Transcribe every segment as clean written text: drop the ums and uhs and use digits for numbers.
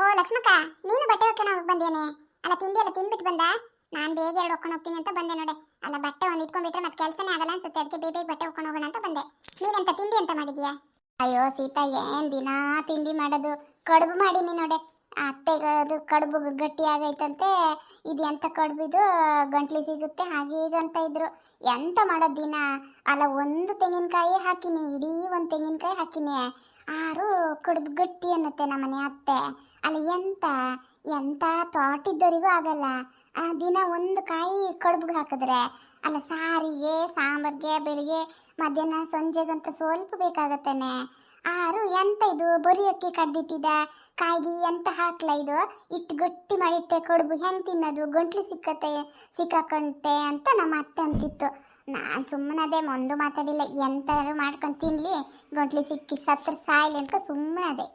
ಓ ಲಕ್ಷ್ಮಕ್ಕ, ನೀನು ಬಟ್ಟೆ ಒಕ್ಕೊಂಡು ಹೋಗಿ ಬಂದೇನೆ. ಅಲ್ಲ ತಿಂಡಿ ಎಲ್ಲ ತಿಂದ್ಬಿಟ್ಟು ಬಂದ. ನಾನು ಬೇಗ ಎರಡು ಒಕ್ಕೊಂಡು ಹೋಗ್ತೀನಿ ಅಂತ ಬಂದೆ ನೋಡಿ. ಅಲ್ಲ ಬಟ್ಟೆ ಒಂದು ಇಟ್ಕೊಂಡ್ಬಿಟ್ರೆ ಮತ್ತೆ ಕೆಲಸನೇ ಆಗಲ್ಲ ಅನ್ಸುತ್ತೆ. ಅದಕ್ಕೆ ಬೇಗ ಬಟ್ಟೆ ಒಕ್ಕೊಂಡು ಹೋಗೋಣ ಅಂತ ಬಂದೆ. ನೀನೆಂತ ತಿಂಡಿ ಅಂತ ಮಾಡಿದ್ಯಾ? ಅಯ್ಯೋ ಸೀತಾ, ಏನ್ ದಿನ ತಿಂಡಿ ಮಾಡೋದು? ಕಡುಬು ಮಾಡೀನಿ ನೋಡಿ. ಅತ್ತೆಗೆ ಅದು ಕಡುಬು ಗಟ್ಟಿ ಆಗೈತಂತೆ. ಇದು ಎಂತ ಕಡುಬು ಇದು, ಗಂಟ್ಲಿ ಸಿಗುತ್ತೆ ಹಾಗೆ ಇದು ಅಂತ ಇದ್ರು. ಎಂತ ಮಾಡೋದು ದಿನ? ಅಲ್ಲ ಒಂದು ತೆಂಗಿನಕಾಯಿ ಹಾಕಿನಿ, ಇಡೀ ಒಂದು ತೆಂಗಿನಕಾಯಿ ಹಾಕಿನಿ. ಆರು ಕಡುಬು ಗಟ್ಟಿ ಅನ್ನತ್ತೆ ನಮ್ಮನೆ ಅತ್ತೆ. ಅಲ್ಲ ಎಂತ ಎಂತ ತೋಟಿದ್ದವರಿಗೂ ಆಗಲ್ಲ. ಆ ದಿನ ಒಂದು ಕಾಯಿ ಕಡುಬಿಗೆ ಹಾಕಿದ್ರೆ ಅಲ್ಲ ಸಾರಿಗೆ ಸಾಂಬಾರ್ಗೆ ಬೆಳಿಗ್ಗೆ ಮಧ್ಯಾಹ್ನ ಸಂಜೆಗಂತ ಸ್ವಲ್ಪ ಬೇಕಾಗತ್ತೇನೆ. ಆರು ಎಂತ ಇದು ಬರೀ ಅಕ್ಕಿ ಕಡ್ದಿಟ್ಟಿದ ಕಾಯಿಗೆ ಎಂತ ಹಾಕ್ಲ ಇದು? ಇಷ್ಟು ಗಟ್ಟಿ ಮಾಡಿಟ್ಟೆ ಕಡುಬು ಹೆಂಗೆ ತಿನ್ನೋದು? ಗಂಟ್ಲು ಸಿಕ್ಕಾಕೊಂಡೆ ಅಂತ ನಮ್ಮ ಅತ್ತೆ ಅಂತಿತ್ತು. ನಾನು ಸುಮ್ಮನದೇ, ಒಂದು ಮಾತಾಡಿಲ್ಲ. ಎಂತಾರು ಮಾಡ್ಕೊಂಡು ತಿನ್ಲಿ, ಗಂಟ್ಲು ಸಿಕ್ಕಿ ಸತ್ರ ಸಾಯ್ಲಿ ಅಂತ ಸುಮ್ಮನದೇ.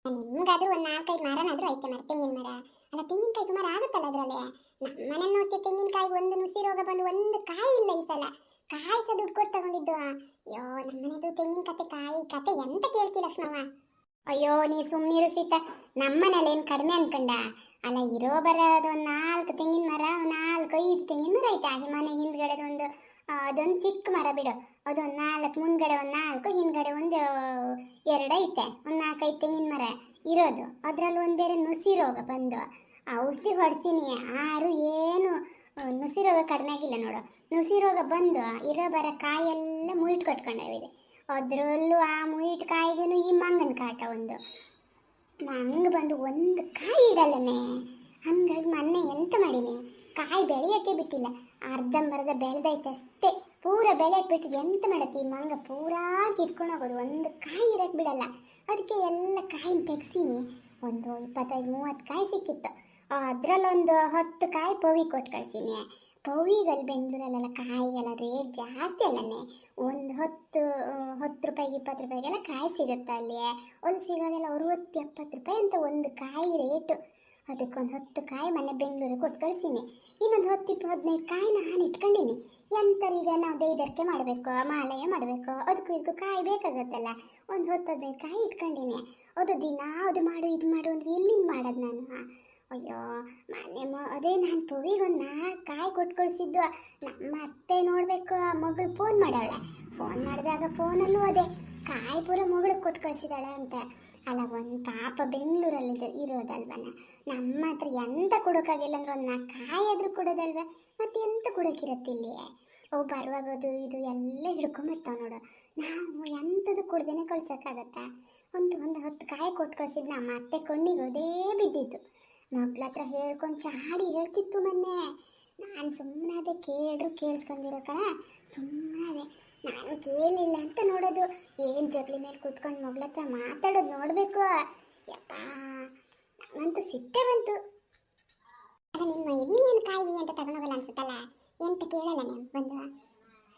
ನಿಮ್ಗಾದ್ರೂ ಒಂದು 4-5 ಮರನಾದ್ರೂ ಐತೆ ಮರ, ತೆಂಗಿನ ಮರ. ಅಲ್ಲ ತೆಂಗಿನಕಾಯಿ ಸುಮಾರು ಆಗುತ್ತಲ್ಲ ಅದರಲ್ಲಿ. ನಮ್ಮ ಮನೆ ನೋಡ್ತೀವಿ, ತೆಂಗಿನಕಾಯಿ ಒಂದು ನುಸಿ ರೋಗ ಬಂದು ಒಂದು ಕಾಯಿ ಇಲ್ಲ ಈ ಸಲ. ಕಾಯಿ ಸಹ ದುಡ್ಡು ಕೊಟ್ಟು ತಗೊಂಡಿದ್ದು. ಅಯ್ಯೋ ನಮ್ಮನೆದು ತೆಂಗಿನ ಕಾಯಿ ಕತೆ ಎಂತ ಕೇಳ್ತಿ ಲಕ್ಷ್ಮವ್ವ? ಅಯ್ಯೋ ನೀ ಸುಮ್ಮನಿರು ಸೀತಾ, ನಮ್ಮನೇಲಿ ಏನು ಕಡಿಮೆ ಅನ್ಕಂಡ? ಅಲ್ಲ ಇರೋ ಬರೋದು ಒಂದು 4 ತೆಂಗಿನ ಮರ, 4-5 ತೆಂಗಿನ ಮರ ಐತೆ. ಆ ಮನೆ ಹಿಂದ್ಗಡೆದೊಂದು ಅದೊಂದು ಚಿಕ್ಕ ಮರ ಬಿಡು, ಅದೊಂದು 4, ಮುಂದ್ಗಡೆ ಒಂದು 4, ಹಿಂದ್ಗಡೆ ಒಂದು 2 ಐತೆ. ಒಂದು 4-5 ತೆಂಗಿನ ಮರ ಇರೋದು. ಅದರಲ್ಲಿ ಒಂದು ಬೇರೆ ನುಸಿ ರೋಗ ಬಂದು ಔಷಧಿ ಹೊಡ್ತೀನಿ. ಆರು ಏನು ನುಸಿ ರೋಗ ಕಡಿಮೆ ಆಗಿಲ್ಲ ನೋಡು. ನುಸಿ ರೋಗ ಬಂದು ಇರೋ ಬರೋ ಕಾಯೆಲ್ಲ ಮುಯಿಟ್ ಕಟ್ಕೊಂಡೋಗಿದೆ. ಅದರಲ್ಲೂ ಆ ಮುಯಿಟ್ ಕಾಯಿಗೂ ಈ ಮಂಗನ ಕಾಟ ಒಂದು. ಮಂಗ ಬಂದು ಒಂದು ಕಾಯಿ ಇಡಲ್ಲನೇ. ಹಂಗಾಗಿ ಮೊನ್ನೆ ಎಂತ ಮಾಡೀನಿ, ಕಾಯಿ ಬೆಳೆಯೋಕ್ಕೆ ಬಿಟ್ಟಿಲ್ಲ. ಅರ್ಧಂಬರ್ಧ ಬೆಳೆದೈತೆ ಅಷ್ಟೇ. ಪೂರ ಬೆಳೆಯಕ್ಕೆ ಬಿಟ್ಟಿದ್ದು ಎಂತ ಮಾಡತ್ತೆ ಈ ಮಂಗ? ಪೂರಾ ಕಿತ್ಕೊಂಡು ಹೋಗೋದು, ಒಂದು ಕಾಯಿ ಇರಕ್ಕೆ ಬಿಡಲ್ಲ. ಅದಕ್ಕೆ ಎಲ್ಲ ಕಾಯಿನ ತೆಗ್ಸೀನಿ. ಒಂದು 25-30 ಕಾಯಿ ಸಿಕ್ಕಿತ್ತು. ಅದರಲ್ಲೊಂದು 10 ಕಾಯಿ ಪವಿ ಕೊಟ್ಟು ಕಳ್ಸೀನಿ. ಪವಿಗಲ್ಲಿ ಬೆಂಗಳೂರಲ್ಲೆಲ್ಲ ಕಾಯಿಗೆಲ್ಲ ರೇಟ್ ಜಾಸ್ತಿ ಅಲ್ಲನೇ. ಒಂದು 10 ರೂಪಾಯಿಗೆ 20 ರೂಪಾಯಿಗೆಲ್ಲ ಕಾಯಿ ಸಿಗುತ್ತೆ ಅಲ್ಲಿ. ಒಂದು ಸಿಗೋದೆಲ್ಲ 60-70 ರೂಪಾಯಿ ಅಂತ ಒಂದು ಕಾಯಿ ರೇಟು. ಅದಕ್ಕೊಂದು 10 ಕಾಯಿ ಮೊನ್ನೆ ಬೆಂಗಳೂರಿಗೆ ಕೊಟ್ಟು ಕಳ್ಸೀನಿ. ಇನ್ನೊಂದು 10-15 ಕಾಯಿ ನಾನು ಇಟ್ಕೊಂಡಿನಿ. ಎಂತರೀಗ ನಾವು ದೈದರ್ಕೆ ಮಾಡಬೇಕು, ಮಾಲಯ ಮಾಡಬೇಕು, ಅದಕ್ಕೂ ಇದಕ್ಕೂ ಕಾಯಿ ಬೇಕಾಗತ್ತಲ್ಲ. ಒಂದು 10-15 ಕಾಯಿ ಇಟ್ಕೊಂಡಿನಿ. ಅದು ದಿನ ಅದು ಮಾಡು ಇದು ಮಾಡು ಅಂದ್ರೆ ಎಲ್ಲಿಂದ ಮಾಡೋದು ನಾನು? ಅಯ್ಯೋ ಮೊನ್ನೆ ಅದೇ ನಾನು ಪವಿಗೊಂದು 4 ಕಾಯಿ ಕೊಟ್ಟು ಕಳಿಸಿದ್ದು. ನಮ್ಮ ಅತ್ತೆ ನೋಡಬೇಕು, ಆ ಮಗಳು ಫೋನ್ ಮಾಡವಳೆ. ಫೋನ್ ಮಾಡಿದಾಗ ಫೋನಲ್ಲೂ ಅದೇ ಕಾಯಿ ಪೂರ ಮಗಳಿಗೆ ಕೊಟ್ಟು ಕಳಿಸಿದಾಳೆ ಅಂತ. ಅಲ್ಲ ಒಂದು ಪಾಪ ಬೆಂಗಳೂರಲ್ಲಿ ಇರೋದಲ್ವನ, ನಮ್ಮ ಹತ್ರ ಎಂತ ಕೊಡೋಕ್ಕಾಗಿಲ್ಲ ಅಂದ್ರೆ ಒಂದು 4 ಕಾಯಿ ಆದರೂ ಕೊಡೋದಲ್ವ. ಮತ್ತೆ ಎಂತ ಕೊಡೋಕ್ಕಿರತ್ತಿಲ್ಲಿ? ಅವು ಬರುವಾಗದು ಇದು ಎಲ್ಲ ಹಿಡ್ಕೊಂಬರ್ತಾವೆ ನೋಡು. ನಾವು ಎಂಥದ್ದು ಕೊಡ್ದೇನೆ ಕಳ್ಸೋಕ್ಕಾಗತ್ತಾ? ಒಂದು 10 ಕಾಯಿ ಕೊಟ್ಟು ಕಳಿಸಿದ್ದು. ನಮ್ಮ ಅತ್ತೆ ಕಣ್ಣಿಗೆ ಅದೇ ಬಿದ್ದಿತ್ತು. ಮಗ್ಳ ಹತ್ರ ಹೇಳ್ಕೊಂಡು ಚಾಡಿ ಹೇಳ್ತಿತ್ತು ಮೊನ್ನೆ. ನಾನು ಸುಮ್ಮನೆ ಅದೇ ಕೇಳ್ರು ಕೇಳಿಸ್ಕೊಂಡಿರೋ ಕಣ ಸುಮ್ಮನೆ ನಾನು ಕೇಳಲಿಲ್ಲ ಅಂತ ನೋಡೋದು. ಏನು ಜಗಲಿ ಮೇಲೆ ಕೂತ್ಕೊಂಡು ಮಗ್ಳ ಹತ್ರ ಮಾತಾಡೋದು ನೋಡಬೇಕು. ಯಪ್ಪ ನಂಗಂತೂ ಸಿಟ್ಟೆ ಬಂತು. ಅಲ್ಲ ನಿಮ್ಮ ಎಮ್ಮಿ ಏನು ಕಾಯಿ ಅಂತ ತಗೊಂಡೋಗಲ್ಲ ಅನ್ಸುತ್ತಲ್ಲ, ಎಂತ ಕೇಳಲ್ಲ ನೀವು ಬಂದು?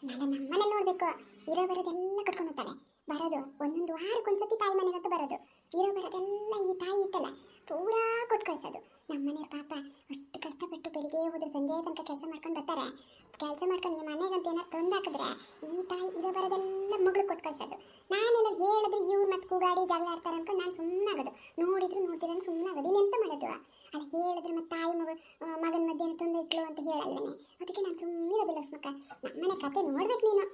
ನಾಳೆ ನಮ್ಮನೆ ನೋಡಬೇಕು. ಇರೋ ಬರೋದೆಲ್ಲ ಕಟ್ಕೊಂಡು ಹೋಗ್ತಾಳೆ. ಬರೋದು ಒಂದೊಂದು ವಾರಕ್ಕೊಂದ್ಸತಿ ತಾಯಿ ಮನೆಗಂತೂ ಬರೋದು. ಇರೋ ಬರೋದೆಲ್ಲ ಈ ತಾಯಿ ಇತ್ತಲ್ಲ ಪೂರಾ ಕೊಟ್ಟು ಕಳ್ಸೋದು. ನಮ್ಮನೆ ಪಾಪ ಅಷ್ಟು ಕಷ್ಟಪಟ್ಟು ಬೆಳಿಗ್ಗೆ ಹೋದ್ರೆ ಸಂಜೆ ತನಕ ಕೆಲಸ ಮಾಡ್ಕೊಂಡು ಬರ್ತಾರೆ. ಕೆಲಸ ಮಾಡ್ಕೊಂಡು ಈ ಮನೆಗಂತ ಏನಾರು ತಂದು ಹಾಕಿದ್ರೆ ಈ ತಾಯಿ ಇರೋ ಬರೋದೆಲ್ಲ ಮಗಳು ಕೊಟ್ಟು ಕಳ್ಸೋದು. ನಾನೆಲ್ಲ ಹೇಳಿದ್ರೆ ಇವ್ರು ಮತ್ತೆ ಕೂಗಾಡಿ ಜಗಳ ಆಡ್ತಾರೆ ಅನ್ಕೊಂಡು ನಾನು ಸುಮ್ಮನಾಗೋದು. ನೋಡಿದ್ರು ನೋಡ್ತೀರ ಸುಮ್ಮನಾಗೋದು. ಇನ್ನೆಂತ ಮಾಡೋದು? ಅಲ್ಲ ಹೇಳಿದ್ರೆ ಮತ್ತೆ ತಾಯಿ ಮಗನ ಮಧ್ಯಾಹ್ನ ತಂದು ಇಟ್ಲು ಅಂತ ಹೇಳಲ್ವೇನೆ. ಅದಕ್ಕೆ ನಾನು ಸುಮ್ಮನಿರೋದು ಲಕ್ಷ್ಮಕ್ಕ. ನಮ್ಮನೆ ಕತೆ ನೋಡ್ಬೇಕು ನೀನು.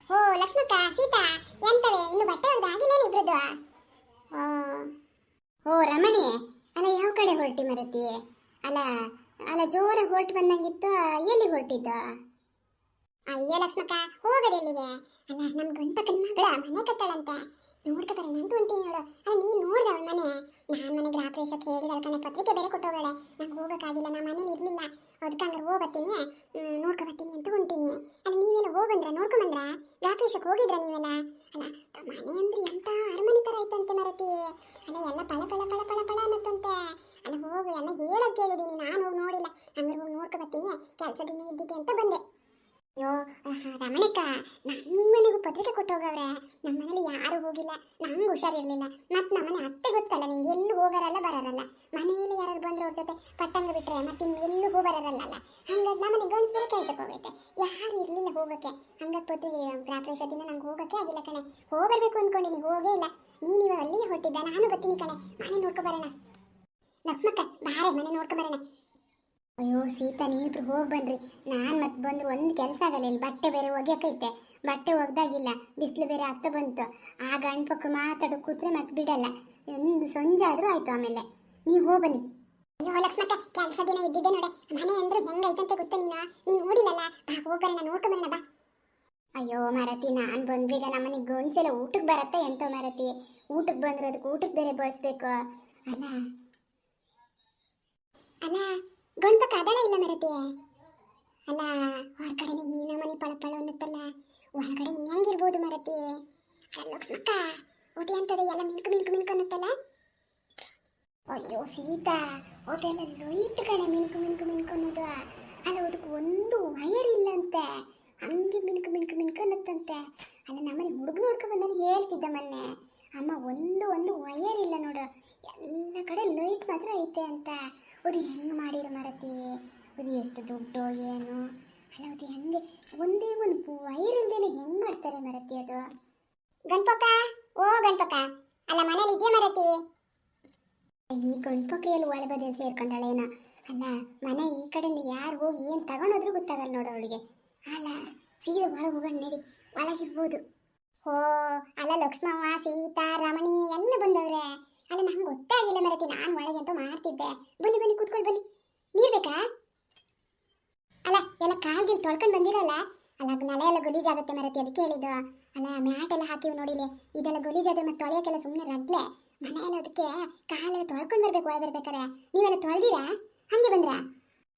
ಓ ಲಕ್ಷ್ಮಕ್ಕ, ಸೀತಾ ಎಂತವೇ ಇನ್ನು ಬಟ್ಟೆ ಒಂದು ಆಗಿಲ್ಲೇನು ಇಬ್ರದ್ದು? ಓ ರಮಣಿ, ಅಲ್ಲ ಯಾವ ಕಡೆ ಹೊರಟಿ ಮರತಿ? ಅಲ್ಲ ಜೋರಾಗಿ ಹೊರಟು ಬಂದಂಗಿತ್ತು. ಎಲ್ಲಿ ಹೊರಟಿದ್ದ? ಅಯ್ಯೋ ಲಕ್ಷ್ಮಕ್ಕ, ಹೋಗೋದೆಲ್ಲಿಗೆ? ಅಲ್ಲ ನಮ್ಮ ಗಂಟಕನ ಮಗಳ ಮನೆ ಕಟ್ಟಾಳಂತೆ, ನೋಡ್ಕೊಬರೋಣ ಅಂತ ಹೊಂಟೀನಿ ನೋಡು. ಅಲ್ಲ ನೀನು ನೋಡ್ದೆ ಅವಳ ಮನೆ? ನಾನು ಮನೆ ಗೃಹ ಪ್ರವೇಶಕ್ಕೆ ಹೇಳಿದ ಕಣೆ, ಪತ್ರಿಕೆ ಬೇರೆ ಕೊಟ್ಟೋಗಳೆ. ನಂಗೆ ಹೋಗೋಕ್ಕಾಗಿಲ್ಲ, ನಮ್ಮ ಮನೇಲಿ ಇರಲಿಲ್ಲ. ಅದಕ್ಕೆ ಹಂಗಾರೆ ಹೋಗ್ಬರ್ತೀನಿ, ನೋಡ್ಕೊಬರ್ತೀನಿ ಅಂತ ಹೊಂಟೀನಿ. ಅಲ್ಲ ನೀವೆಲ್ಲ ಹೋಗಂದ್ರೆ ನೋಡ್ಕೊಂಬಂದ್ರ? ಗೃಹ ಪ್ರವೇಶಕ್ಕೆ ಹೋಗಿದ್ರ ನೀವೆಲ್ಲ? ಅಲ್ಲ ಮನೆ ಅಂದ್ರೆ ಎಂತ ಅರಮನೆ ಥರ ಐತಂತೆ ಮರತಿ. ಅಲ್ಲ ಎಲ್ಲ ಪಳ ಪಳ ಪಳ ಪಳ ಪಳ ಅನ್ನತ್ತಂತೆ. ಅಲ್ಲ ಹೋಗು, ಎಲ್ಲ ಹೇಳೋದು ಕೇಳಿದ್ದೀನಿ, ನಾನು ಹೋಗಿ ನೋಡಿಲ್ಲ. ಹಂಗಾರೆ ಹೋಗಿ ನೋಡ್ಕೊಬರ್ತೀನಿ, ಕೆಲಸ ದಿನ ಇದ್ದಿದ್ದೆ ಅಂತ ಬಂದೆ. ಅಯ್ಯೋ ರಮಣಿಕ, ನಮ್ಮ ಮನೆಗೂ ಪತ್ರಿಕೆ ಕೊಟ್ಟೋಗವ್ರೆ. ನಮ್ಮ ಮನೇಲಿ ಯಾರು ಹೋಗಿಲ್ಲ, ನಂಗೆ ಹುಷಾರಿರಲಿಲ್ಲ. ಮತ್ತು ನಮ್ಮನೆ ಅತ್ತೆ ಗೊತ್ತಲ್ಲ ನಿಂಗೆ, ಎಲ್ಲೂ ಹೋಗಾರಲ್ಲ ಬರಾರಲ್ಲ. ಮನೆಯಲ್ಲಿ ಯಾರು ಬಂದ್ರೆ ಅವ್ರ ಜೊತೆ ಪಟ್ಟಂಗ ಬಿಟ್ಟರೆ ಮತ್ತೆ ಇನ್ನು ಎಲ್ಲೂ ಹೋಗಾರಲ್ಲ. ಹಂಗಾಗಿ ನಮ್ಮನೆ ಗಂಡಸ ಬೇರೆ ಕೆಲಸಕ್ಕೆ ಹೋಗೈತೆ, ಯಾರು ಇರಲಿಲ್ಲ ಹೋಗೋಕ್ಕೆ. ಹಂಗಾಗಿ ಪತ್ರಿಕೆ ಗೃಹ ಪ್ರವೇಶ ದಿನ ನಂಗೆ ಹೋಗೋಕ್ಕೆ ಆಗಿಲ್ಲ ಕಣೆ. ಹೋಗಬೇಕು ಅಂದ್ಕೊಂಡಿನಿ, ಹೋಗೇ ಇಲ್ಲ. ನೀನು ಅಲ್ಲಿಗೆ ಹೊಟ್ಟಿದ್ದ, ನಾನು ಬರ್ತೀನಿ ಕಣೆ, ಮನೆ ನೋಡ್ಕೊ ಬರೋಣ. ಲಕ್ಷ್ಮಕ್ಕ ಬಾರೆ ಮನೆ ನೋಡ್ಕೊಂಬರೋಣ. ಅಯ್ಯೋ ಸೀತಾ ನೀವಿಬ್ರು ಹೋಗಿ ಬನ್ರಿ. ನಾನು ಮತ್ತೆ ಬಂದ್ರು ಒಂದು ಕೆಲಸ ಆಗಲ್ಲ. ಇಲ್ಲಿ ಬಟ್ಟೆ ಬೇರೆ ಒಗ್ಯಕೈತೆ, ಬಟ್ಟೆ ಒಗ್ದಾಗಿಲ್ಲ, ಬಿಸಿಲು ಬೇರೆ ಆಗ್ತಾ ಬಂತು. ಆ ಗಂಡ್ಪಕ್ಕ ಮಾತಾಡೋ ಕೂತ್ರೆ ಮತ್ತೆ ಬಿಡಲ್ಲ. ಒಂದು ಸಂಜೆ ಆದರೂ ಆಯ್ತು. ಆಮೇಲೆ ನೀವು ಹೋಗಿ ಬನ್ನಿ. ಅಯ್ಯೋ ಲಕ್ಷ್ಮಕ್ಕ ಕೆಲಸ ದಿನ ಇದ್ದಿದ್ದೆ ನೋಡೆ. ಮನೆ ಅಂದ್ರೆ ಹೆಂಗೈತಂತ ಗೊತ್ತ ನೀನು ನೋಡಿಲ್ಲಲ್ಲ. ಹೋಗ್ಬರೋಣ, ನೋಡ್ಕೊಂಬರೋಣ ಬಾ. ಅಯ್ಯೋ ಮರತಿ, ನಾನು ಬಂದ್ರೀಗ ನಮ್ಮನೆ ಗಂಡ್ಸೆಲ್ಲ ಊಟಕ್ಕೆ ಬರತ್ತೆ ಎಂತ ಮರತಿ. ಊಟಕ್ಕೆ ಬಂದ್ರು ಅದಕ್ಕೆ ಊಟಕ್ಕೆ ಬೇರೆ ಬಳಸ್ಬೇಕು ಅಲ್ಲ. ಅಲ್ಲ ಗಂಡ್ಪಕ್ಕ ಅದಳ ಇಲ್ಲ ಮರತಿ. ಅಲ್ಲ ಹೊರಗಡೆನೆ ಈ ನಮ್ಮನೆ ಪಳಪಳ ಅನ್ನತ್ತಲ್ಲ, ಒಳಗಡೆ ಹೆಂಗಿರ್ಬೋದು ಮರತಿ. ಅಲ್ಲ ಲಕ್ಷ್ಮಕ್ಕ ಒದೆ ಅಂತದೆ ಎಲ್ಲ ಮಿಣ್ಕು ಮಿಣ್ಕು ಮಿಣ್ಕು ಅನ್ನತ್ತಲ್ಲ. ಅಯ್ಯೋ ಸೀತಾ, ಅದೆಲ್ಲ ಲೈಟ್ ಕಡೆ ಮಿಣ್ಕು ಮಿಣ್ಕು ಮಿಣ್ಕು ಅನ್ನೋದು. ಅಲ್ಲ ಅದಕ್ಕೆ ಒಂದು ವಯರ್ ಇಲ್ಲಂತೆ, ಹಂಗೆ ಮಿಣ್ಕು ಮಿಣ್ಕು ಮಿಣ್ಕು ಅನ್ನತ್ತಂತೆ. ಅಲ್ಲ ನಮ್ಮನೆ ಹುಡುಗ ನೋಡ್ಕೊಂಡು ಬಂದಾಗ ಹೇಳ್ತಿದ್ದ ಮೊನ್ನೆ, ಅಮ್ಮ ಒಂದು ವಯರ್ ಇಲ್ಲ ನೋಡು, ಎಲ್ಲ ಕಡೆ ಲೈಟ್ ಮಾತ್ರ ಐತೆ ಅಂತ. ಅದು ಹೆಂಗೆ ಮಾಡಿರೋ ಮರತಿ, ಅದು ಎಷ್ಟು ದುಡ್ಡು ಏನು. ಅಲ್ಲ ಅದು ಹೆಂಗೆ ಒಂದೇ ಒಂದು ವೈರ್ ಇಲ್ದೇನೆ ಹೆಂಗೆ ಮಾಡ್ತಾರೆ ಮರತಿ ಅದು. ಗಣಪಕ್ಕ, ಓ ಗಣಪಕ್ಕ, ಅಲ್ಲ ಮನೇಲಿ ಇದೆಯಾ ಮರತಿ? ಈ ಗಣಪಕ್ಕ ಎಲ್ಲಿ ಒಳಬದಿಯಲ್ಲಿ ಸೇರ್ಕೊಂಡಳೇನ. ಅಲ್ಲ ಮನೆ ಈ ಕಡೆಯಿಂದ ಯಾರು ಹೋಗಿ ಏನು ತಗೊಂಡೋದ್ರೂ ಗೊತ್ತಾಗಲ್ಲ ನೋಡು ಅವಳಿಗೆ. ಅಲ್ಲ ಸೀದಾ ಒಳಗೆ ಹೋಗೋಣ ನಡಿ, ಒಳಗಿರ್ಬೋದು. ಓ ಅಲ್ಲ ಲಕ್ಷ್ಮವ್ವ, ಸೀತಾ, ರಮಣಿ ಎಲ್ಲ ಬಂದವ್ರೆ. ಅಲ್ಲ ನಂಗೆ ಗೊತ್ತಾಗಿಲ್ಲ ಮರತಿ, ನಾನು ಒಳಗೆ ಅಂತ ಮಾಡ್ತಿದ್ದೆ. ಬನ್ನಿ ಬನ್ನಿ ಕೂತ್ಕೊಂಡು ಬನ್ನಿ. ನೀರು ಬೇಕಾ? ಅಲ್ಲ ಎಲ್ಲ ಕಾಲ್ಗಿಲ್ ತೊಳ್ಕೊಂಡು ಬಂದಿರಲ್ಲ. ಅಲ್ಲ ನೆಲ ಎಲ್ಲ ಗಲೀಜಾಗುತ್ತೆ ಮರತಿ, ಅದಕ್ಕೆ ಹೇಳಿದ್ದು. ಅಲ್ಲ ಮ್ಯಾಟ್ ಎಲ್ಲ ಹಾಕಿವ್ ನೋಡಿಲಿ, ಇದೆಲ್ಲ ಗಲೀಜಾದ್ರೆ ಮತ್ತೆ ತೊಳೆಯೋಕ್ಕೆಲ್ಲ ಸುಮ್ಮನೆ ರಡ್ಲೆ. ಮನೆಯಲ್ಲ ಅದಕ್ಕೆ ಕಾಲೆಲ್ಲ ತೊಳ್ಕೊಂಡು ಬರ್ಬೇಕು ಒಳಗೆ ಬರ್ಬೇಕಾರೆ. ನೀವೆಲ್ಲ ತೊಳೆದಿರಾ ಹಂಗೆ ಬಂದ್ರಾ?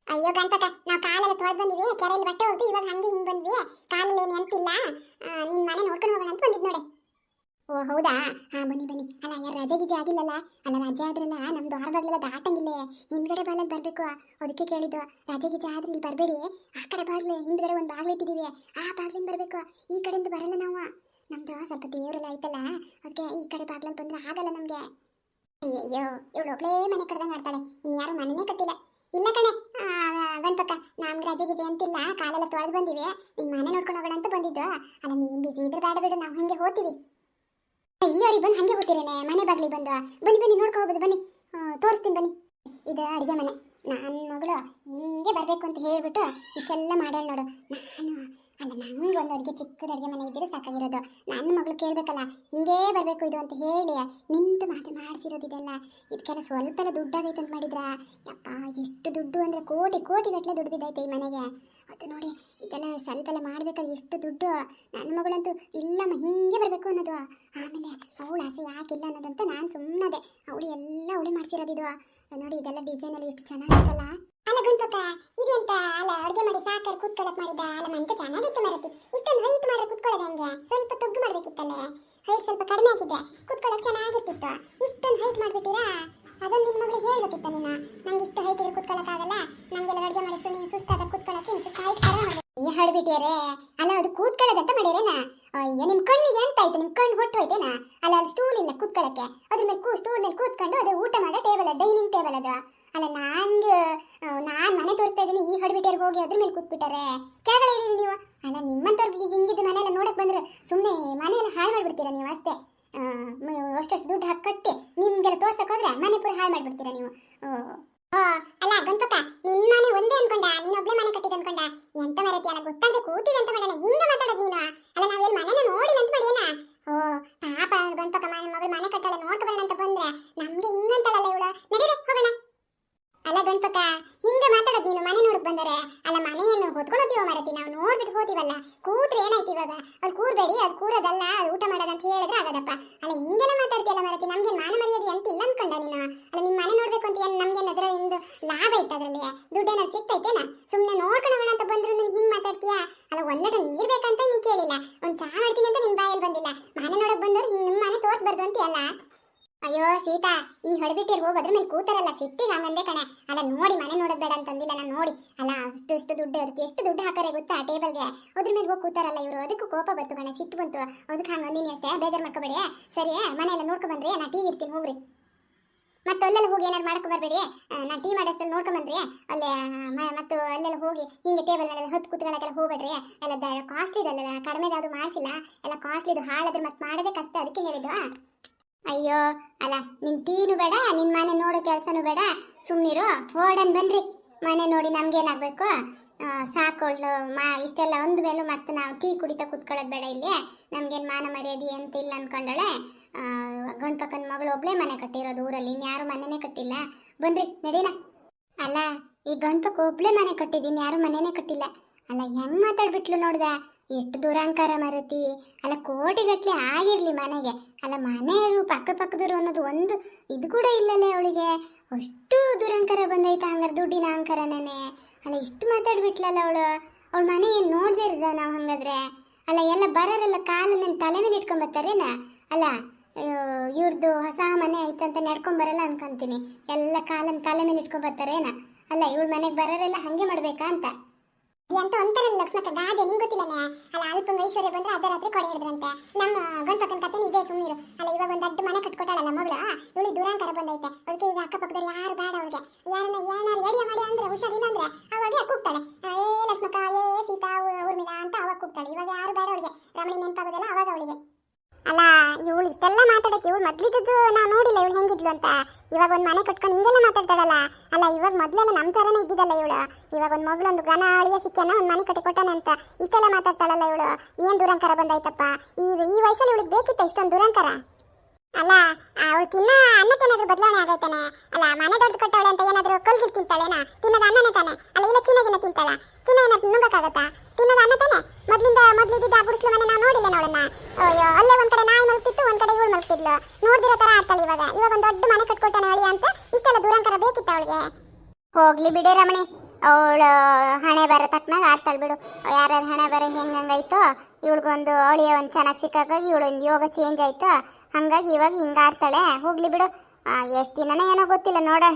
ಅಯ್ಯೋ ಗಣಪಕ, ನಾವು ಕಾಲೆಲ್ಲ ತೊಳೆದು ಬಂದಿವಿ, ಕೆರೆಯಲ್ಲಿ ಬಟ್ಟೆ ಹೋಗ್ತು, ಇವಾಗ ಹಂಗೆ ಹಿಂಗೆ ಬಂದ್ವಿ. ಕಾಲಲ್ಲಿ ಏನು ನೆನಪಿಲ್ಲ, ನಿಮ್ಮ ಮನೆ ನೋಡ್ಕೊಂಡು ಹೋಗೋಣ ಅಂತ ಬಂದಿದ್ದು ನೋಡಿ. ಓ ಹೌದಾ, ಹಾಂ ಬನ್ನಿ ಬನ್ನಿ. ಅಲ್ಲ ಯಾರು ರಜೆ ಗಿಜೆ ಆಗಿಲ್ಲಲ್ಲ? ಅಲ್ಲ ರಜೆ ಆದ್ರಲ್ಲ ನಮ್ದು ಹೊರಬಾಗ್ಲೆಲ್ಲ ದಾಟಂಗಿಲ್ಲ, ಹಿಂದ್ಗಡೆ ಬಾಗ್ಲಲ್ಲಿ ಬರಬೇಕು. ಅದಕ್ಕೆ ಕೇಳಿದ್ದು, ರಜೆ ಗಿಜೆ ಆದ್ರೆ ಇಲ್ಲಿ ಬರಬೇಡಿ, ಆ ಕಡೆ ಬಾಗ್ಲೆ ಹಿಂದ್ಗಡೆ ಒಂದು ಬಾಗ್ಲು ಇಟ್ಟಿದ್ದೀವಿ, ಆ ಬಾಗ್ಲಿಂದ ಬರಬೇಕು. ಈ ಕಡೆಯಿಂದ ಬರಲ್ಲ ನಾವು, ನಮ್ದು ಸ್ವಲ್ಪ ದೇವರೆಲ್ಲ ಐತಲ್ಲ, ಅದಕ್ಕೆ ಈ ಕಡೆ ಬಾಗ್ಲಲ್ಲಿ ಬಂದ್ರೆ ಆಗಲ್ಲ ನಮಗೆ. ಅಯ್ಯೋ ಇವಳು ಒಬ್ಬಳೇ ಮನೆ ಕಡ್ದಂಗೆ ಆಡ್ತಾಳೆ, ಇನ್ಯಾರು ಮನೆಯೇ ಕಟ್ಟಿಲ್ಲ. ಇಲ್ಲ ಕಣೆ ಗಣಪಕ್ಕ, ನಮ್ಗೆ ರಜೆ ಗಿಜೆ ಅಂತಿಲ್ಲ, ಕಾಲೆಲ್ಲ ತೊಳೆದು ಬಂದಿವಿ, ನಿಮ್ಮ ಮನೆ ನೋಡ್ಕೊಂಡು ಹೋಗೋಣ ಅಂತ ಬಂದಿದ್ದು. ಅಲ್ಲ ನೀನು ಬಿಸಿ ಇದ್ರೆ ಬೇಡ ಬಿಡು, ನಾವು ಹಿಂಗೆ ಹೋಗ್ತೀವಿ. ಇಲ್ಲಿಯವ್ರಿಗೆ ಬಂದು ಹಂಗೆ ಹೋಗ್ತೀರೇನೆ ಮನೆ ಬಾಗ್ಲಿಗೆ ಬಂದು. ಬನ್ನಿ ಬನ್ನಿ ನೋಡ್ಕೊ ಹೋಗೋದು ಬನ್ನಿ, ತೋರಿಸ್ತೀನಿ ಬನ್ನಿ. ಇದು ಅಡುಗೆ ಮನೆ. ನನ್ನ ಮಗಳು ಹಿಂಗೆ ಬರಬೇಕು ಅಂತ ಹೇಳ್ಬಿಟ್ಟು ಇಷ್ಟೆಲ್ಲ ಮಾಡ್ಯಾಳ ನೋಡು. ಅಲ್ಲ ನಂಗೆ ಒಂದು ಅಡುಗೆ ಚಿಕ್ಕದ ಅಡುಗೆ ಮನೆ ಇದ್ದರೆ ಸಾಕಾಗಿರೋದು. ನನ್ನ ಮಗಳು ಕೇಳಬೇಕಲ್ಲ, ಹಿಂಗೇ ಬರಬೇಕು ಇದು ಅಂತ ಹೇಳಿ ನಿಂತು ಮಾತು ಮಾಡಿಸಿರೋದು. ಇದೆಲ್ಲ ಇದಕ್ಕೆಲ್ಲ ಸ್ವಲ್ಪ ಎಲ್ಲ ದುಡ್ಡಾಗೈತೆ ಅಂತ ಮಾಡಿದ್ರಾ? ಯಪ್ಪ ಎಷ್ಟು ದುಡ್ಡು ಅಂದರೆ ಕೋಟಿ ಕೋಟಿ ಗಟ್ಟಲೆ ದುಡ್ಡು ಬಿದ್ದೈತೆ ಈ ಮನೆಗೆ. ಅದು ನೋಡಿ ಇದೆಲ್ಲ ಸ್ವಲ್ಪ ಎಲ್ಲ ಮಾಡಬೇಕಾದ್ರೆ ಎಷ್ಟು ದುಡ್ಡು. ನನ್ನ ಮಗಳಂತೂ ಇಲ್ಲಮ್ಮ ಹಿಂಗೆ ಬರಬೇಕು ಅನ್ನೋದು. ಆಮೇಲೆ ಅವಳು ಆಸೆ ಯಾಕಿಲ್ಲ ಅನ್ನೋದಂತ ನಾನು ಸುಮ್ಮನದೆ. ಅವಳು ಎಲ್ಲ ಅವಳಿ ಮಾಡಿಸಿರೋದು ಇದು ನೋಡಿ. ಇದೆಲ್ಲ ಡಿಸೈನಲ್ಲಿ ಎಷ್ಟು ಚೆನ್ನಾಗಿತ್ತಲ್ಲ. ಅಲ್ಲ ಗಂಟಕ ಇದೆಂತ? ಅಲ್ಲ ಅಡುಗೆ ಮಾಡಿ ಸಾಕಾರ ಕೂತ್ಕೊಳ್ಳೋಕೆ ಮಾಡಿದ್ದ. ಅಲ್ಲ ಮಂಚ ಚೆನ್ನಾಗಿತ್ತು ಮರತಿ, ಇಷ್ಟೊಂದು ಹೈಟ್ ಮಾಡ್ರೆ ಕೂತ್ಕೊಳ್ಳೋದು ಹೆಂಗೆ? ಸ್ವಲ್ಪ ತೊಗ್ಗು ಮಾಡಬೇಕಿತ್ತಲ್ಲ, ಹೈಟ್ ಸ್ವಲ್ಪ ಕಡಿಮೆ ಆಗಿದ್ದೆ ಕೂತ್ಕೊಳ್ಳೋಕೆ ಚೆನ್ನಾಗಿರ್ತಿತ್ತು. ಇಷ್ಟೊಂದು ಹೈಟ್ ಮಾಡಿಬಿಟ್ಟಿರಾ? ಅದೊಂದು ನಿಮ್ಮ ಮಗಳಿಗೆ ಹೇಳ್ಬೇಕಿತ್ತು ನೀನು, ನಂಗೆ ಇಷ್ಟು ಹೈಟ್ ಇದ್ರೆ ಕೂತ್ಕೊಳ್ಳೋಕ್ಕಾಗಲ್ಲ, ನನಗೆಲ್ಲ ಅಡುಗೆ ಮಾಡಿಸು, ನೀನು ಸುಸ್ತಾದ ಕೂತ್ಕೊಳ್ಳೋಕೆ ಇಷ್ಟು ಹೈಟ್ ಕಡಿಮೆ ಮಾಡಿ ಹೇಳ್ಬಿಟ್ಟಿಯರೇ. ಅಲ್ಲ ಅದು ಕೂತ್ಕೊಳ್ಳೋದಂತ ಮಾಡಿರೇನಾ? ಅಯ್ಯೋ ನಿಮ್ಮ ಕಣ್ಣಿಗೆ ಎಂತ ಆಯ್ತು? ನಿಮ್ಮ ಕಣ್ಣು ಹೊಟ್ಟು ಹೋಯ್ತೇನಾ? ಅಲ್ಲ ಅಲ್ಲಿ ಸ್ಟೂಲ್ ಇಲ್ಲ ಕೂತ್ಕೊಳ್ಳೋಕ್ಕೆ, ಅದ್ರ ಮೇಲೆ ಸ್ಟೂಲ್ ಮೇಲೆ ಕೂತ್ಕೊಂಡು ಅದು ಊಟ ಮಾಡೋ ಟೇಬಲ್, ಡೈನಿಂಗ್ ಟೇಬಲ್ ಅದು. ಅಲ್ಲ ನಾನು ಮನೆ ತೋರಿಸ್ತಾ ಇದ್ದೀನಿ, ಈ ಹಡ್ಬಿಟ್ಟಿಯರ್ಗೆ ಹೋಗಿ ಅದ್ರ ಮೇಲೆ ಕೂತ್ಬಿಟ್ಟಾರೆ. ಕೆಳಗಡೆ ಇದ್ದೀರಿ ನೀವು. ಅಲ್ಲ ನಿಮ್ಮಂಥವ್ರಿಗೆ ಹಿಂಗಿದ್ದು ಮನೆಯೆಲ್ಲ ನೋಡಕ್ಕೆ ಬಂದರೆ ಸುಮ್ಮನೆ ಮನೆಯೆಲ್ಲ ಹಾಳು ಮಾಡಿಬಿಡ್ತೀರಾ ನೀವು ಅಷ್ಟೇ. ಅಷ್ಟಷ್ಟು ದುಡ್ಡು ಹಾಕಿ ಕಟ್ಟಿ ನಿಮಗೆಲ್ಲ ತೋರ್ಸಕ್ಕೆ ಹೋದ್ರೆ ಮನೆ ಪೂರ ಹಾಳು ಮಾಡಿಬಿಡ್ತೀರಾ ನೀವು. ಅಲ್ಲ ಗಣಪಕ, ನಿನ್ನ ಮನೆ ಒಂದೇ ಅನ್ಕೊಂಡ, ನೀನು ಒಬ್ಳೆ ಮನೆ ಕಟ್ಟಿದ ಅನ್ಕೊಂಡ. ಎಂತ ಮರತಿ, ಅಲ್ಲ ಗೊತ್ತಾಗ ಕೂತಿದೆ ಅಂತ ಮಾಡೋಣ, ಹಿಂಗೆ ಮಾತಾಡೋದು ನೀನು. ಅಲ್ಲ ನಾವೆಲ್ಲಿ ಮನೆನ ನೋಡಿಲ್ಲ ಅಂತ ಮಾಡಿಯೇನ? ಓ ಪಾಪ ಗಣಪಕ, ಮಗಳು ಮನೆ ಕಟ್ಟಲ್ಲ ನೋಡ್ಕೊಳ್ಳೋಣ ಅಂತ ಬಂದ್ರೆ ನಮ್ಗೆ ಹಿಂಗಂತಳಲ್ಲ ಇವಳು. ನಡೀರಿ ಹೋಗೋಣ. ಅಲ್ಲ ಗಣಪಕ ಹಿಂಗೆ ಮಾತಾಡೋದು ನೀನು, ಮನೆ ನೋಡಕ್ ಬಂದರೆ. ಅಲ್ಲ ಮನೆಯನ್ನು ಹೊತ್ಕೊಂಡು ಹೋಗ್ತೀವ ಮರತಿ, ನಾವು ನೋಡ್ಬಿಟ್ಟು ಹೋತೀವಲ್ಲ, ಕೂತ್ರೆ ಏನಾಯ್ತು ಇವಾಗ? ಅದು ಕೂರ್ಬೇಡಿ, ಅದು ಕೂರೋದಲ್ಲ, ಅದು ಊಟ ಮಾಡೋದಂತ ಹೇಳಿದ್ರೆ ಆಗೋದಪ್ಪ. ಅಲ್ಲ ಹಿಂಗೆಲ್ಲ ಮಾತಾಡ್ತೀಯಲ್ಲ ಮರತಿ, ನಮ್ಗೆ ಮಾನ ಮರ್ಯಾದೆ ಅಂತ ಇಲ್ಲ ಅನ್ಕೊಂಡ ನೀನು? ಅಲ್ಲ ನಿಮ್ಮ ಮನೆ ನೋಡ್ಬೇಕು ಅಂತ ಏನು ನಮ್ಗೇನು ಅದರ ಒಂದು ಲಾಭ ಐತೆ? ಅದರಲ್ಲಿ ದುಡ್ಡೇನಾದ್ರು ಸಿಗ್ತೈತೇನಾ? ಸುಮ್ಮನೆ ನೋಡ್ಕೊಂಡು ಹೋಗೋಣ ಅಂತ ಬಂದ್ರು ನೀನು ಹಿಂಗೆ ಮಾತಾಡ್ತೀಯಾ? ಅಲ್ಲ ಒಂದು ಲೀಟರ್ ನೀರು ಬೇಕಂತ ನೀ ಕೇಳಿಲ್ಲ, ಒಂದು ಚಹಾ ಮಾಡ್ತೀನಿ ಅಂತ ನಿಮ್ಮ ಬಾಯಲ್ಲಿ ಬಂದಿಲ್ಲ. ಮನೆ ನೋಡಕ್ ಬಂದವ್ರು ಹಿಂಗೆ ನಿಮ್ಮ ಮನೆ ತೋರಿಸ್ಬಾರ್ದು ಅಂತೀಯಲ್ಲ? ಅಯ್ಯೋ ಸೀತಾ, ಈ ಹೊಡಬಿಟ್ಟಿರ್ ಹೋಗೋದ್ರ ಮೇಲೆ ಕೂತಾರಲ್ಲ ಸಿಟ್ಟಿಗೆ ಹಂಗಂದೆ ಕಣೆ. ಅಲ್ಲ ನೋಡಿ ಮನೆ ನೋಡೋದು ಬೇಡ ಅಂತಂದಿಲ್ಲ ನಾನು, ನೋಡಿ ಅಲ್ಲ ಅಷ್ಟು ದುಡ್ಡು, ಅದಕ್ಕೆ ಎಷ್ಟು ದುಡ್ಡು ಹಾಕಾರೆ ಗೊತ್ತಾ ಟೇಬಲ್ಗೆ? ಅದ್ರ ಮೇಲೆ ಹೋಗಿ ಕೂತಾರಲ್ಲ ಇವರು, ಅದಕ್ಕೂ ಕೋಪ ಬಂತು ಕಣೆ, ಸಿಟ್ಟು ಬಂತು. ಅದಕ್ಕೆ ಹಂಗೆ ಅಂದಿನಿ ಅಷ್ಟೇ, ಬೇಜಾರು ಮಾಡ್ಕೋಬೇಡಿ. ಸರಿ ಮನೆಯೆಲ್ಲ ನೋಡ್ಕೊ ಬನ್ರಿ, ನಾ ಟೀ ಇಡ್ತೀನಿ ಹೋಗ್ರಿ. ಮತ್ತೆ ಅಲ್ಲೆಲ್ಲ ಹೋಗಿ ಏನಾರು ಮಾಡ್ಕೊ ಬರಬೇಡಿ, ನಾನು ಟೀ ಮಾಡೋಷ್ಟು ನೋಡ್ಕೊಂಬನ್ರಿ. ಅಲ್ಲೇ ಮತ್ತು ಅಲ್ಲೆಲ್ಲ ಹೋಗಿ ಹಿಂಗೆ ಟೇಬಲ್ ಮೇಲೆ ಹೊತ್ತು ಕೂತ್ಕೊಳ್ಳೋಕೆಲ್ಲ ಹೋಗ್ಬೇಡ್ರಿ. ಎಲ್ಲ ಕಾಸ್ಟ್ಲಿದಲ್ಲ, ಕಡಿಮೆದಾದ್ರು ಮಾಡಿಸಿಲ್ಲ, ಎಲ್ಲ ಕಾಸ್ಟ್ಲಿದು ಹಾಳಾದ್ರೆ ಮತ್ತೆ ಮಾಡೋದೇ ಕಷ್ಟ, ಅದಕ್ಕೆ ಹೇಳಿದ್ದು. ಅಯ್ಯೋ ಅಲ್ಲ ನಿನ್ ಟೀನು ಬೇಡ, ನಿನ್ ಮನೆ ನೋಡೋ ಕೆಲಸನೂ ಬೇಡ, ಸುಮ್ಮನಿರು. ಓಡನ್ ಬನ್ರಿ, ಮನೆ ನೋಡಿ ನಮ್ಗೇನಾಗಬೇಕು? ಸಾಕೊಳ್ಳು ಇಷ್ಟೆಲ್ಲ ಒಂದು ಮೇಲೂ ಮತ್ತೆ ನಾವು ಟೀ ಕುಡಿತಾ ಕುತ್ಕೊಳ್ಳೋದು ಬೇಡ ಇಲ್ಲಿ. ನಮ್ಗೇನು ಮಾನ ಮರ್ಯಾದೆ ಅಂತ ಇಲ್ಲ ಅನ್ಕೊಂಡಳೆ. ಗಂಡ್ಪಕ್ಕನ ಮಗಳು ಒಬ್ಳೆ ಮನೆ ಕಟ್ಟಿರೋದು ಊರಲ್ಲಿ, ಇನ್ಯಾರು ಮನೆನೇ ಕಟ್ಟಿಲ್ಲ. ಬನ್ರಿ ನಡೀನ. ಅಲ್ಲ, ಈ ಗಂಡ್ಪಕ್ಕ ಒಬ್ಳೆ ಮನೆ ಕಟ್ಟಿದ್ದೀನಿ, ಯಾರು ಮನೆನೇ ಕಟ್ಟಿಲ್ಲ. ಅಲ್ಲ ಹೆಂಗ್ ಮಾತಾಡ್ಬಿಟ್ಲು ನೋಡ್ದ, ಎಷ್ಟು ದುರಂಕಾರ ಮರತಿ. ಅಲ್ಲ ಕೋಟಿಗಟ್ಲೆ ಆಗಿರ್ಲಿ ಮನೆಗೆ, ಅಲ್ಲ ಮನೆಯವರು ಪಕ್ಕದವರು ಅನ್ನೋದು ಒಂದು ಇದು ಕೂಡ ಇಲ್ಲಲ್ಲ ಅವಳಿಗೆ. ಅಷ್ಟು ದುರಂಕಾರ ಬಂದೈತ ಹಂಗಾರೆ, ದುಡ್ಡಿನ ಅಹಂಕಾರನೇ. ಅಲ್ಲ ಇಷ್ಟು ಮಾತಾಡ್ಬಿಟ್ಲಲ್ಲ ಅವಳ ಮನೆ ಏನು ನೋಡ್ದೇ ಇರ್ದ ನಾವು ಹಂಗಾದ್ರೆ? ಅಲ್ಲ ಎಲ್ಲ ಬರೋರೆಲ್ಲ ಕಾಲನ್ನ ತಲೆ ಮೇಲೆ ಇಟ್ಕೊಂಬರ್ತಾರೇನ? ಅಲ್ಲ ಇವ್ರದ್ದು ಹೊಸ ಮನೆ ಐತಂತ ನಡ್ಕೊಂಬರಲ್ಲ ಅನ್ಕೊಂತೀನಿ, ಎಲ್ಲ ಕಾಲನ್ನ ತಲೆ ಮೇಲೆ ಇಟ್ಕೊಂಬರ್ತಾರೇನ? ಅಲ್ಲ ಇವಳ ಮನೆಗೆ ಬರೋರೆಲ್ಲ ಹಂಗೆ ಮಾಡ್ಬೇಕಾ ಅಂತ ಅಂತ ಒಂಥರಲ್ಲ ಲಕ್ಷ್ಮಕ್ಕ ಗಾದೆ ನಿಂಗೆ ಗೊತ್ತಿಲ್ಲನೆ. ಅಲ್ಲ ಅಲ್ಪಂಗ ಐಶ್ವರ್ಯ ಬಂದ್ರೆ ಅರ್ಧ ರಾತ್ರಿ ಕೊಡೆ ಹಿಡಿದ್ರಂತೆ. ನಮ್ಮ ಗಂಡ್ಪಕ್ಕನ ಕತೆ ಇದೇ ಸುಮ್ಮನಿರು. ಅಲ್ಲ ಇವಾಗ ಒಂದು ದೊಡ್ಡ ಮನೆ ಕಟ್ಕೊಟ್ಟಾಳಲ್ಲ ಮಗಳು, ಇವಳಿಗೆ ದುರಾಂಕಾರ ಬಂದೈತೆ. ಅದಕ್ಕೆ ಈಗ ಅಕ್ಕಪಕ್ಕದವ್ರು ಯಾರು ಬೇಡ ಅವಳಿಗೆ. ಏನಾರು ಎಡಿಯ ಮಾಡಿ ಅಂದ್ರೆ ಹುಷಾರಿಲ್ಲ ಅಂದ್ರೆ ಅವಾಗ ಕೂಗ್ತಾಳೆ, ಏ ಲಕ್ಷ್ಮಕ್ಕ, ಏ ಸೀತಾ ಊರ್ಮಿಳಾ ಅಂತ ಅವಾಗ ಕೂಗ್ತಾಳೆ. ಇವಾಗ ಯಾರು ಬೇಡ ಅವಳಿಗೆ, ರಮಣಿ ನೆನಪಾಗೋದಲ್ಲ ಅವಾಗ ಅವಳಿಗೆ. ಅಲ್ಲ ಇವಳು ಇಷ್ಟೆಲ್ಲ ಮಾತಾಡಕ್ಕೆ, ಇವಳು ಮೊದ್ಲಿದ್ದು ನಾವು ನೋಡಿಲ್ಲ ಇವಳು ಹೆಂಗಿದ್ಲು ಅಂತ. ಇವಾಗ ಒಂದು ಮನೆ ಕಟ್ಕೊಂಡು ಹಿಂಗೆಲ್ಲ ಮಾತಾಡ್ತಾಳಲ್ಲ. ಅಲ್ಲ ಇವಾಗ ಮೊದಲೆಲ್ಲ ನಮ್ಮ ಥರನೇ ಇದ್ದಿದ್ದಲ್ಲ ಇವಳು. ಇವಾಗ ಒಂದು ಮಗಳೊಂದು ಘನ ಅಳಿಯ ಸಿಕ್ಕ್ಯಾನ, ಒಂದು ಮನೆ ಕಟ್ಟಿ ಕೊಟ್ಟಾನೆ ಅಂತ ಇಷ್ಟೆಲ್ಲ ಮಾತಾಡ್ತಾಳಲ್ಲ ಇವಳು. ಏನು ದುರಂಕಾರ ಬಂದಾಯ್ತಪ್ಪ ಈ ವಯಸ್ಸಲ್ಲಿ ಇವಳಿಗೆ ಬೇಕಿತ್ತ ಇಷ್ಟೊಂದು ದುರಂಕಾರ? ಅಲ್ಲ ಅವಳು ತಿನ್ನ ಅನ್ನಕ್ಕೇನಾದ್ರೂ ಬದಲಾವಣೆ ಆಗೈತಾನೆ? ಅಲ್ಲ ಮನೆ ದೊಡ್ಡ ಕಟ್ಟವಳೆ ಅಂತ ಏನಾದರೂ ಕಲ್ಗಿಲ್ ತಿಂತಾಳೇನ? ತಿನ್ನೋದು ಅನ್ನನೇ ತಾನೆ. ಅಲ್ಲ ಇಲ್ಲ ಚಿನ್ನಗಿನ ತಿಂತಾಳ? ಚಿನ್ನ ಏನಾದ್ರು ನುಂಗಕ್ಕಾಗತ್ತಾ? ತಿನ್ನೋದು ಅನ್ನ ತಾನೆ. ಮೊದ್ಲಿದ್ದ ಗುಡಿಸ್ಲು ಮನೆ ನಾವು ನೋಡಿಲ್ಲ ನೋಡೋಣ. ಅಯ್ಯೋ ಅಲ್ಲೇ ಒಂದ್ ಕಡೆ ನಾಯಿ ಮಲ್ತಿತ್ತು, ಒಂದ್ ಕಡೆ ಇವಳು ಮಲ್ತಿದ್ಲು. ನೋಡ್ದಿರೋ ತರ ಆಡ್ತಾಳೆ ಇವಾಗ. ಒಂದು ದೊಡ್ಡ ಮನೆ ಕಟ್ಕೊಟ್ಟಾನೆ ಅಳಿ ಅಂತ ಇಷ್ಟೆಲ್ಲ ದುರಂಕಾರ ಬೇಕಿತ್ತ ಅವಳಿಗೆ? ಹೋಗ್ಲಿ ಬಿಡಿ ರಮಣಿ, ಅವಳು ಹಣೆ ಬರ ತಕ್ಕನಾಗ ಆಡ್ತಾಳೆ ಬಿಡು. ಯಾರ್ಯಾರ ಹಣೆ ಬರ ಹೆಂಗಂಗಾಯ್ತೋ, ಇವಳಿಗೊಂದು ಅವಳಿಯ ಒಂದು ಚೆನ್ನಾಗಿ ಸಿಕ್ಕಾಗಾಗಿ ಇವಳೊಂದು ಯೋಗ ಚೇಂಜ್ ಆಯ್ತು, ಹಂಗಾಗಿ ಇವಾಗ ಹಿಂಗೆ ಆಡ್ತಾಳೆ. ಹೋಗ್ಲಿ ಬಿಡು, ಎಷ್ಟು ದಿನನೇ ಏನೋ ಗೊತ್ತಿಲ್ಲ, ನೋಡೋಣ.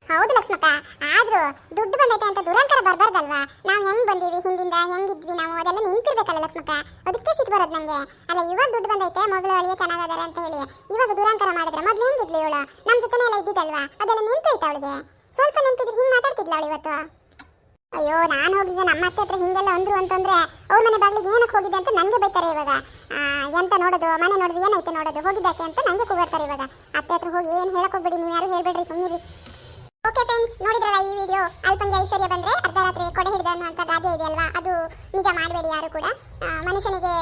ಹೌದು ಲಕ್ಷ್ಮಕ್ಕ, ಆದ್ರೂ ದುಡ್ಡು ಬಂದೈತೆ ಅಂತ ದುರಂಕಾರ ಬರ್ಬಾರ್ದಲ್ವಾ? ನಾವು ಹೆಂಗ್ ಬಂದೀವಿ, ಹಿಂದಿಂದ ಹೆಂಗಿದ್ವಿ ನಾವು, ಅದೆಲ್ಲ ನಿಂತಿರ್ಬೇಕಲ್ಲ ಲಕ್ಷ್ಮಕ್ಕ. ಅದಕ್ಕೆ ಸಿಟ್ಟು ಬರೋದು ನಂಗೆ. ಅಲ್ಲ ಇವಾಗ ದುಡ್ಡು ಬಂದೈತೆ, ಮಗಳು ಅಳಿಯ ಚೆನ್ನಾಗದಾರೆ ಅಂತ ಹೇಳಿ ಇವಾಗ ದುರಂಕಾರ ಮಾಡಿದ್ರೆ ಮೊದ್ಲು ಹೆಂಗಿದ್ಲು ಇವಳು? ನಮ್ಮ ಜೊತೆನೇ ಎಲ್ಲ ಇದ್ದಿದ್ದಲ್ವಾ? ಅದೆಲ್ಲ ನೆನ್ಪೈತೆ ಅವಳಿಗೆ? ಸ್ವಲ್ಪ ನೆನ್ಪಿದ್ರೆ ಹಿಂಗೆ ಮಾತಾಡ್ತಿದ್ಲ ಅವಳು ಇವತ್ತು? ಅಯ್ಯೋ ನಾನು ಹೋಗಿದ್ದೆ ನಮ್ಮ ಅತ್ತೆ ಹತ್ರ ಹಿಂಗೆಲ್ಲ ಅಂದ್ರು ಅಂತಂದ್ರೆ ಅವ್ರ ಮನೆ ಬಾಗಿಲಿಗೆ ಏನಕ್ಕೆ ಹೋಗಿದ್ದೆ ಅಂತ ನನಗೆ ಬೈತಾರೆ ಇವಾಗ. ಎಂತ ನೋಡೋದು, ಮನೆ ನೋಡೋದು, ಏನೈತೆ ನೋಡೋದು, ಹೋಗಿದ್ದಾಕೆ ಅಂತ ನನಗೆ ಕೂಗಾಡ್ತಾರೆ ಇವಾಗ. ಅತ್ತೆ ಹತ್ರ ಹೋಗಿ ಏನು ಹೇಳಕ್ ಹೋಗ್ಬೇಡಿ, ನೀವು ಯಾರು ಹೇಳ್ಬೇಡ್ರಿ, ಸುಮ್ಮನಿರಿ. ಓಕೆ ಫ್ರೆಂಡ್ಸ್, ನೋಡಿದ್ರಲ್ಲ ಈ ವಿಡಿಯೋ. ಅಲ್ಪಂಗೆ ಐಶ್ವರ್ಯ ಬಂದ್ರೆ ಅರ್ಧ ರಾತ್ರಿ ಕೊಡೆ ಹಿಡಿದ ಅನ್ನುವಂಥ ಗಾದೆ ಇದೆಯಲ್ವಾ, ಅದು ನಿಜ ಮಾಡಬೇಡಿ ಯಾರು ಕೂಡ. ಮನುಷ್ಯನಿಗೆ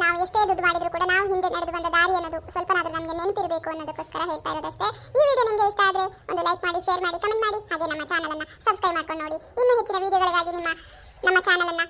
ನಾವು ಎಷ್ಟೇ ದುಡ್ಡು ಮಾಡಿದ್ರು ಕೂಡ ನಾವು ಹಿಂದೆ ನಡೆದು ಬಂದ ದಾರಿ ಅನ್ನೋದು ಸ್ವಲ್ಪನಾದ್ರೂ ನಮಗೆ ನೆನಪಿರಬೇಕು ಅನ್ನೋದಕ್ಕೋಸ್ಕರ ಹೇಳ್ತಾ ಇರೋದಷ್ಟೇ. ಈ ವಿಡಿಯೋ ನಿಮಗೆ ಇಷ್ಟ ಆದರೆ ಒಂದು ಲೈಕ್ ಮಾಡಿ, ಶೇರ್ ಮಾಡಿ, ಕಮೆಂಟ್ ಮಾಡಿ, ಹಾಗೆ ನಮ್ಮ ಚಾನಲನ್ನು ಸಬ್ಸ್ಕ್ರೈಬ್ ಮಾಡ್ಕೊಂಡು ನೋಡಿ. ಇನ್ನೂ ಹೆಚ್ಚಿನ ವಿಡಿಯೋಗಳಿಗಾಗಿ ನಮ್ಮ ಚಾನಲನ್ನು